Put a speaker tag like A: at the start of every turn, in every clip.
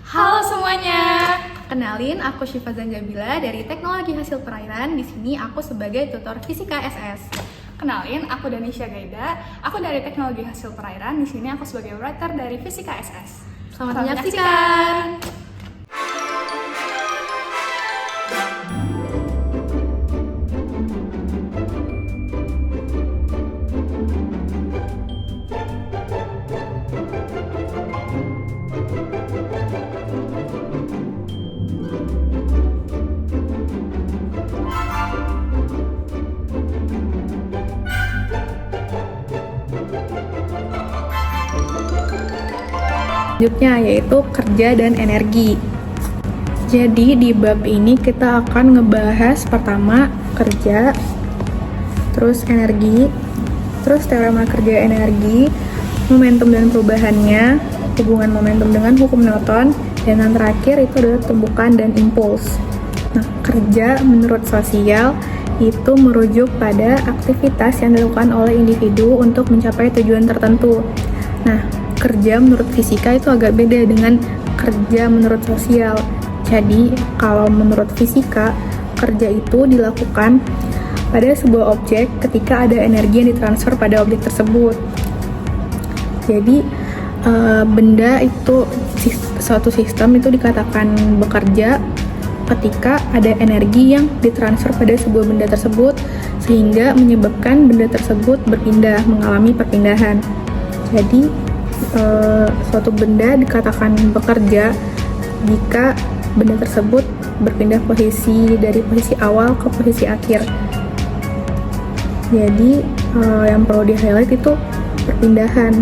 A: Halo semuanya, kenalin aku Syifa Zanjabila dari Teknologi Hasil Perairan. Di sini aku sebagai tutor Fisika SS.
B: Kenalin, aku Danisha Gaida. Aku dari Teknologi Hasil Perairan. Di sini aku sebagai writer dari Fisika SS.
A: Selamat menyaksikan. Selanjutnya yaitu kerja dan energi. Jadi di bab ini kita akan ngebahas pertama kerja, terus energi, terus teorema kerja energi, momentum dan perubahannya, hubungan momentum dengan hukum Newton, dan yang terakhir itu adalah tumbukan dan impuls. Nah, kerja menurut sosial itu merujuk pada aktivitas yang dilakukan oleh individu untuk mencapai tujuan tertentu. Nah, kerja menurut fisika itu agak beda dengan kerja menurut sosial. Jadi, kalau menurut fisika, kerja itu dilakukan pada sebuah objek ketika ada energi yang ditransfer pada objek tersebut. Jadi, benda itu, suatu sistem itu dikatakan bekerja ketika ada energi yang ditransfer pada sebuah benda tersebut sehingga menyebabkan benda tersebut berpindah, mengalami perpindahan. Jadi, suatu benda dikatakan bekerja jika benda tersebut berpindah posisi dari posisi awal ke posisi akhir. Jadi yang perlu di-highlight itu perpindahan.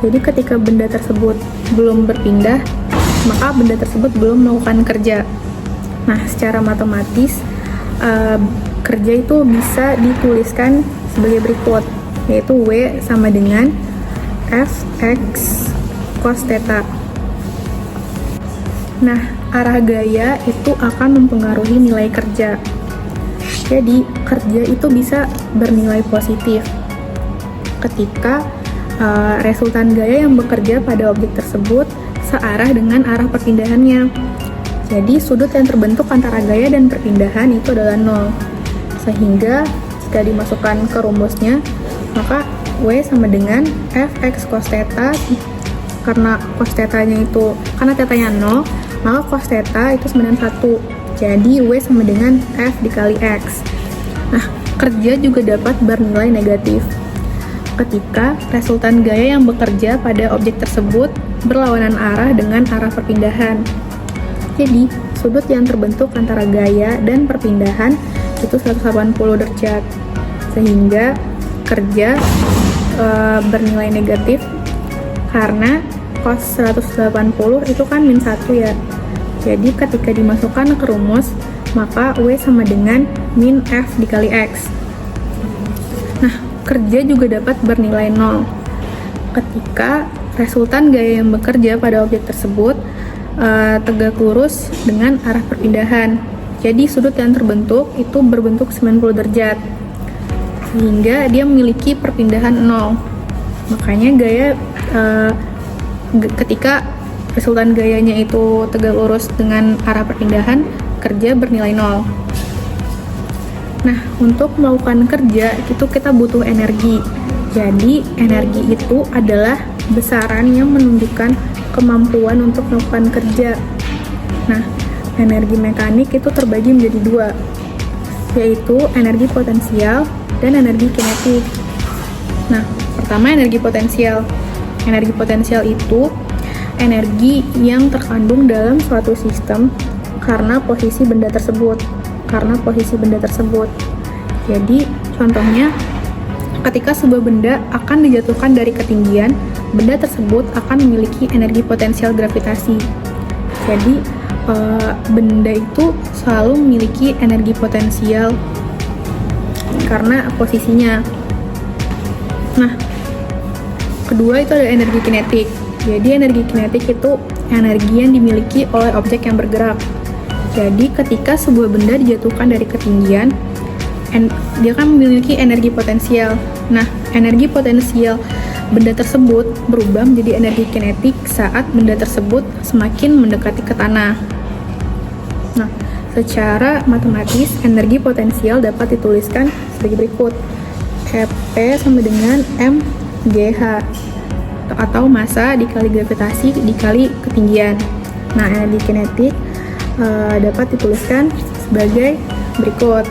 A: Jadi ketika benda tersebut belum berpindah, maka benda tersebut belum melakukan kerja. Nah, secara matematis kerja itu bisa dituliskan sebagai berikut, yaitu W sama dengan Fx cos theta. Nah, arah gaya itu akan mempengaruhi nilai kerja. Jadi, kerja itu bisa bernilai positif ketika resultan gaya yang bekerja pada objek tersebut searah dengan arah perpindahannya. Jadi, sudut yang terbentuk antara gaya dan perpindahan itu adalah 0. Sehingga, jika dimasukkan ke rumusnya, maka W sama dengan Fx cos theta. Karena cos theta-nya itu, karena theta-nya 0, maka cos theta itu sama dengan 1. Jadi W sama dengan F dikali X. Nah, kerja juga dapat bernilai negatif ketika resultan gaya yang bekerja pada objek tersebut berlawanan arah dengan arah perpindahan. Jadi, sudut yang terbentuk antara gaya dan perpindahan itu 180 derajat. Sehingga kerja bernilai negatif karena cos 180 itu kan min 1 ya. Jadi ketika dimasukkan ke rumus, maka W sama dengan min F dikali X. Nah, kerja juga dapat bernilai 0 ketika resultan gaya yang bekerja pada objek tersebut tegak lurus dengan arah perpindahan. Jadi sudut yang terbentuk itu berbentuk 90 derajat. Sehingga dia memiliki perpindahan 0. Makanya gaya ketika resultan gayanya itu tegak lurus dengan arah perpindahan, kerja bernilai 0. Nah, untuk melakukan kerja itu kita butuh energi. Jadi, energi itu adalah besaran yang menunjukkan kemampuan untuk melakukan kerja. Nah, energi mekanik itu terbagi menjadi 2, yaitu energi potensial dan energi kinetik. Nah, pertama energi potensial. Energi potensial itu energi yang terkandung dalam suatu sistem karena posisi benda tersebut. Jadi, contohnya ketika sebuah benda akan dijatuhkan dari ketinggian, benda tersebut akan memiliki energi potensial gravitasi. Jadi, benda itu selalu memiliki energi potensial karena posisinya. Nah, kedua itu ada energi kinetik. Jadi energi kinetik itu energi yang dimiliki oleh objek yang bergerak. Jadi ketika sebuah benda dijatuhkan dari ketinggian, dia kan memiliki energi potensial. Nah, energi potensial benda tersebut berubah menjadi energi kinetik saat benda tersebut semakin mendekati ke tanah. Nah, secara matematis, energi potensial dapat dituliskan sebagai berikut. EP sama dengan mGh, atau massa dikali gravitasi dikali ketinggian. Nah, energi kinetik dapat dituliskan sebagai berikut.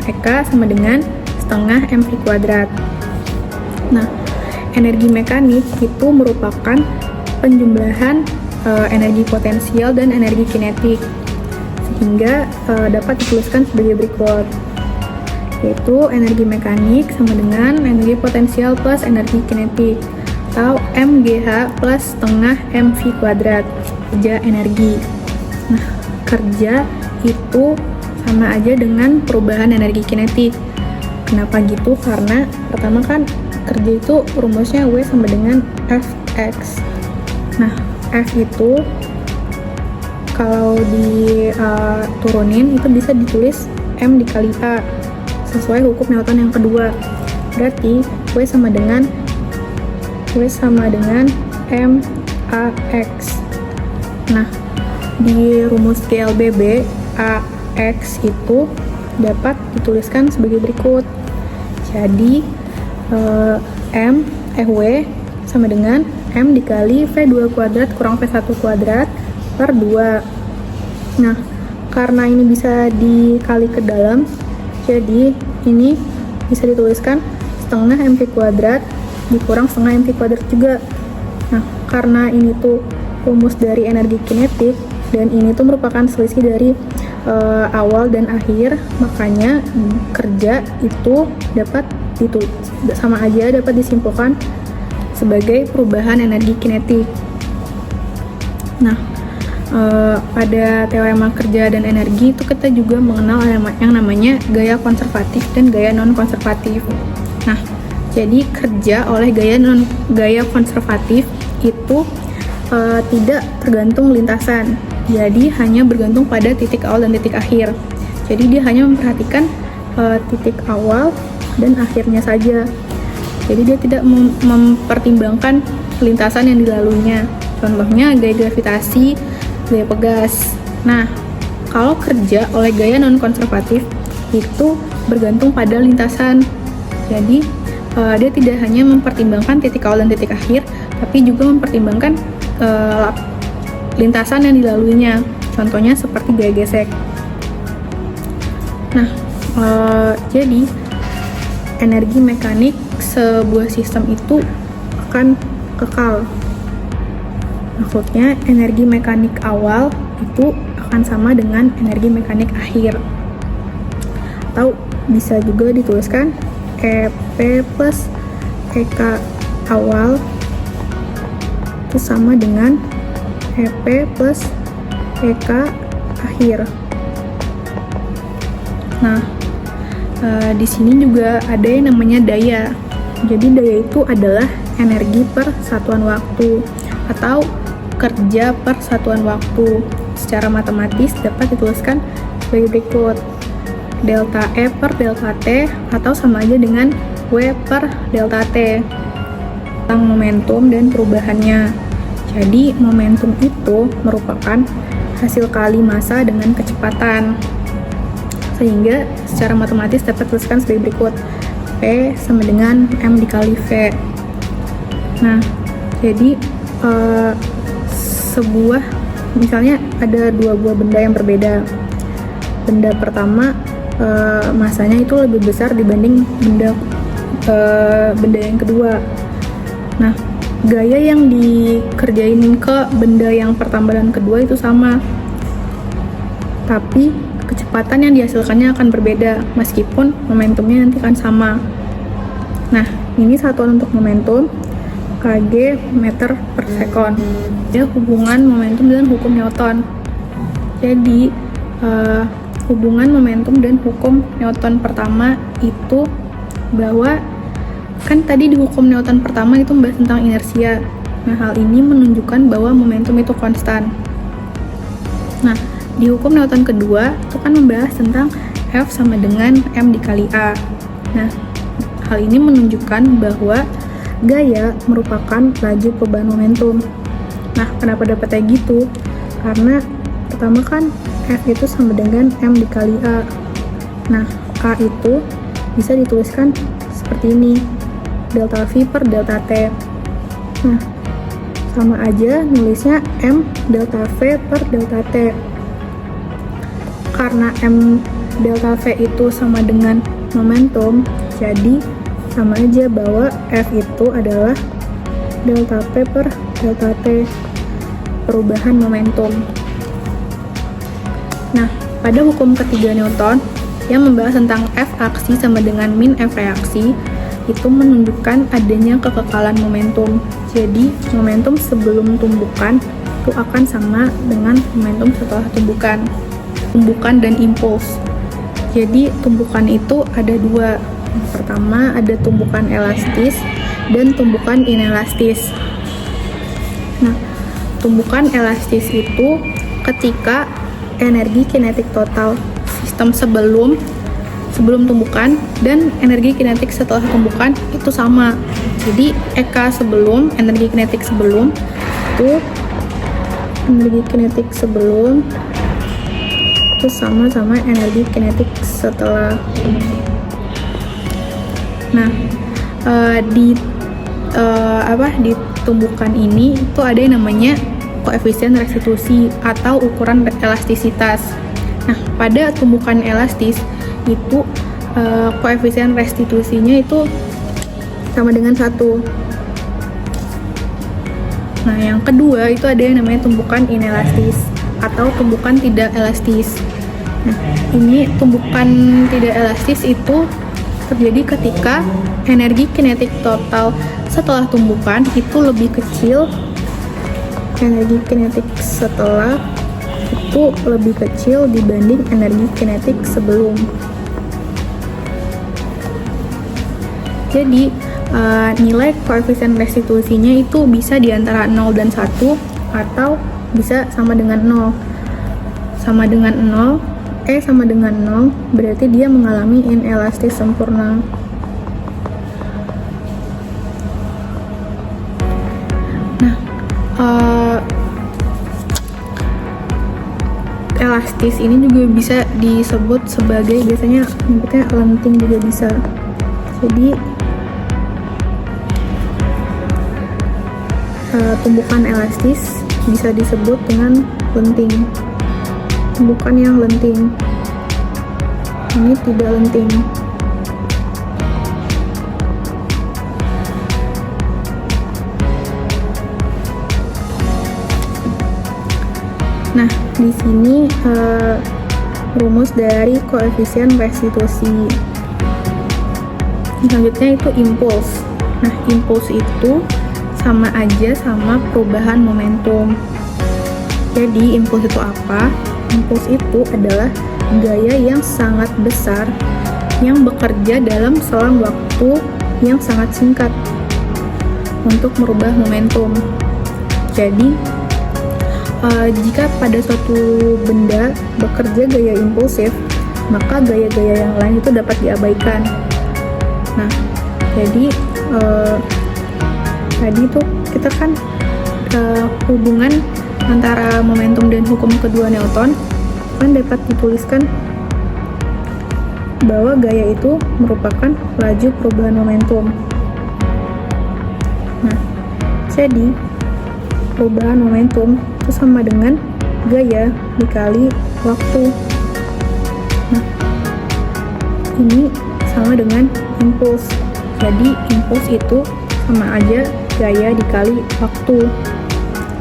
A: EK sama dengan setengah mv kuadrat. Nah, energi mekanik itu merupakan penjumlahan energi potensial dan energi kinetik, sehingga dapat dituliskan sebagai berikut, yaitu energi mekanik sama dengan energi potensial plus energi kinetik, atau mGh plus setengah mv kuadrat, kerja energi. Nah, kerja itu sama aja dengan perubahan energi kinetik. Kenapa gitu? Karena pertama kan kerja itu rumusnya W sama dengan Fx. Nah, F itu kalau diturunin itu bisa ditulis M dikali A sesuai hukum Newton yang kedua. Berarti W sama dengan MAX. Nah, di rumus GLBB AX itu dapat dituliskan sebagai berikut. Jadi W sama dengan M dikali V2 kuadrat kurang V1 kuadrat per 2. Nah, karena ini bisa dikali ke dalam, jadi ini bisa dituliskan setengah mv kuadrat dikurang setengah mv kuadrat juga. Nah, karena ini tuh rumus dari energi kinetik dan ini tuh merupakan selisih dari awal dan akhir, makanya kerja itu dapat sama aja dapat disimpulkan sebagai perubahan energi kinetik. Nah, pada teorema kerja dan energi itu kita juga mengenal yang namanya gaya konservatif dan gaya non-konservatif. Nah, jadi kerja oleh gaya konservatif itu tidak tergantung lintasan, jadi hanya bergantung pada titik awal dan titik akhir. Jadi dia hanya memperhatikan titik awal dan akhirnya saja. Jadi dia tidak mempertimbangkan lintasan yang dilaluinya. Contohnya gaya gravitasi, gaya pegas. Nah, kalau kerja oleh gaya non-konservatif itu bergantung pada lintasan. Jadi dia tidak hanya mempertimbangkan titik awal dan titik akhir, tapi juga mempertimbangkan lintasan yang dilaluinya. Contohnya seperti gaya gesek. Nah, jadi energi mekanik sebuah sistem itu akan kekal. Maksudnya energi mekanik awal itu akan sama dengan energi mekanik akhir. Atau bisa juga dituliskan EP plus EK awal itu sama dengan EP plus EK akhir. Nah, di sini juga ada yang namanya daya. Jadi daya itu adalah energi per satuan waktu atau kerja per satuan waktu. Secara matematis dapat dituliskan sebagai berikut. Delta E per delta T atau sama aja dengan W per delta T. Tentang momentum dan perubahannya. Jadi momentum itu merupakan hasil kali massa dengan kecepatan. Sehingga secara matematis dapat dituliskan sebagai berikut. P sama dengan M dikali V. Nah, jadi misalnya ada dua buah benda yang berbeda. Benda pertama massanya itu lebih besar dibanding benda yang kedua. Nah, gaya yang dikerjain ke benda yang pertama dan kedua itu sama, tapi kecepatan yang dihasilkannya akan berbeda meskipun momentumnya nanti akan sama. Nah, ini satuan untuk momentum kg meter per sekon. Ya, hubungan momentum dan hukum Newton. Jadi hubungan momentum dan hukum Newton pertama itu bahwa kan tadi di hukum Newton pertama itu membahas tentang inersia. Nah, hal ini menunjukkan bahwa momentum itu konstan. Nah, di hukum Newton kedua itu kan membahas tentang F sama dengan M dikali A. Nah, hal ini menunjukkan bahwa gaya merupakan laju perubahan momentum. Nah, kenapa dapat kayak gitu? Karena pertama kan F itu sama dengan M dikali A. Nah, A itu bisa dituliskan seperti ini, delta V per delta T. Nah, sama aja nulisnya M delta V per delta T. Karena M delta V itu sama dengan momentum, jadi sama aja bahwa F itu adalah delta P per delta T, perubahan momentum. Nah, pada hukum ketiga Newton yang membahas tentang F aksi sama dengan min F reaksi, itu menunjukkan adanya kekekalan momentum. Jadi, momentum sebelum tumbukan itu akan sama dengan momentum setelah tumbukan dan impuls. Jadi, tumbukan itu ada dua. Yang pertama ada tumbukan elastis dan tumbukan inelastis. Nah, tumbukan elastis itu ketika energi kinetik total sistem sebelum tumbukan dan energi kinetik setelah tumbukan itu sama. Jadi EK sebelum, energi kinetik sebelum itu sama-sama energi kinetik setelah. Nah, di tumbukan ini itu ada yang namanya koefisien restitusi atau ukuran elastisitas. Nah, pada tumbukan elastis itu koefisien restitusinya itu sama dengan 1. Nah, yang kedua itu ada yang namanya tumbukan inelastis atau tumbukan tidak elastis. Nah, ini tumbukan tidak elastis itu terjadi ketika energi kinetik total setelah tumbukan itu lebih kecil, dibanding energi kinetik sebelum. Jadi nilai koefisien restitusinya itu bisa di antara 0 dan 1 atau bisa sama dengan 0. Sama dengan 0 berarti dia mengalami inelastis sempurna. Nah, elastis ini juga bisa disebut sebagai, biasanya nyebutnya lenting juga bisa. Jadi tumbukan elastis bisa disebut dengan lenting. Tumbukan yang lenting, ini tidak lenting. Nah, di sini rumus dari koefisien restitusi. Selanjutnya itu impuls. Nah, impuls itu sama aja sama perubahan momentum. Jadi, impuls itu apa? Impuls itu adalah gaya yang sangat besar yang bekerja dalam selang waktu yang sangat singkat untuk merubah momentum. Jadi, jika pada suatu benda bekerja gaya impulsif, maka gaya-gaya yang lain itu dapat diabaikan. Nah, jadi tadi tuh kita kan hubungan antara momentum dan hukum kedua Newton kan dapat dituliskan bahwa gaya itu merupakan laju perubahan momentum. Nah, jadi perubahan momentum itu sama dengan gaya dikali waktu. Nah, ini sama dengan impuls. Jadi impuls itu sama aja gaya dikali waktu.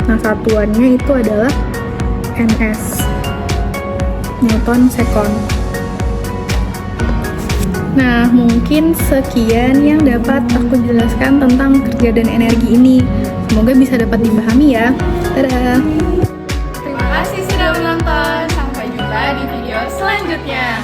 A: Nah, satuannya itu adalah NS, Newton second. Nah, mungkin sekian yang dapat aku jelaskan tentang kerja dan energi ini. Semoga bisa dapat dipahami ya. Dadah!
B: Terima kasih sudah menonton. Sampai jumpa di video selanjutnya.